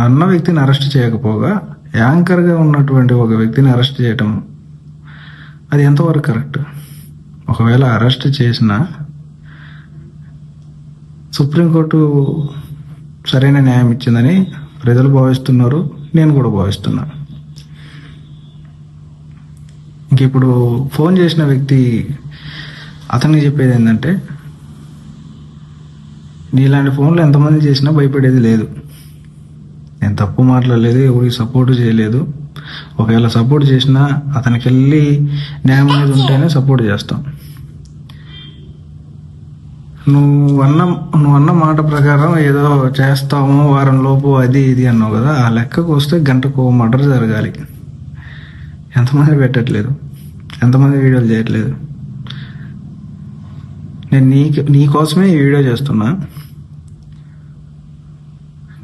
అన్న వ్యక్తిని అరెస్ట్ చేయకపోగా యాంకర్గా ఉన్నటువంటి ఒక వ్యక్తిని అరెస్ట్ చేయటం అది ఎంతవరకు కరెక్ట్? ఒకవేళ అరెస్ట్ చేసినా సుప్రీంకోర్టు సరైన న్యాయం ఇచ్చిందని ప్రజలు భావిస్తున్నారు, నేను కూడా భావిస్తున్నాను. ఇంక ఇప్పుడు ఫోన్ చేసిన వ్యక్తి అతనికి చెప్పేది ఏంటంటే, నీలాంటి ఫోన్లు ఎంతమంది చేసినా భయపడేది లేదు. నేను తప్పు మాట్లాడలేదు, ఎవరికి సపోర్ట్ చేయలేదు. ఒకవేళ సపోర్ట్ చేసినా అతనికి వెళ్ళి న్యాయం అనేది ఉంటేనే సపోర్ట్ చేస్తాం. నువ్వన్న మాట ప్రకారం ఏదో చేస్తాము వారం లోపు అది ఇది అన్నావు కదా, ఆ లెక్కకు వస్తే గంటకు మర్డర్ జరగాలి. ఎంతమంది పెట్టట్లేదు, ఎంతమంది వీడియోలు చేయట్లేదు. నేను నీ కోసమే ఈ వీడియో చేస్తున్నా.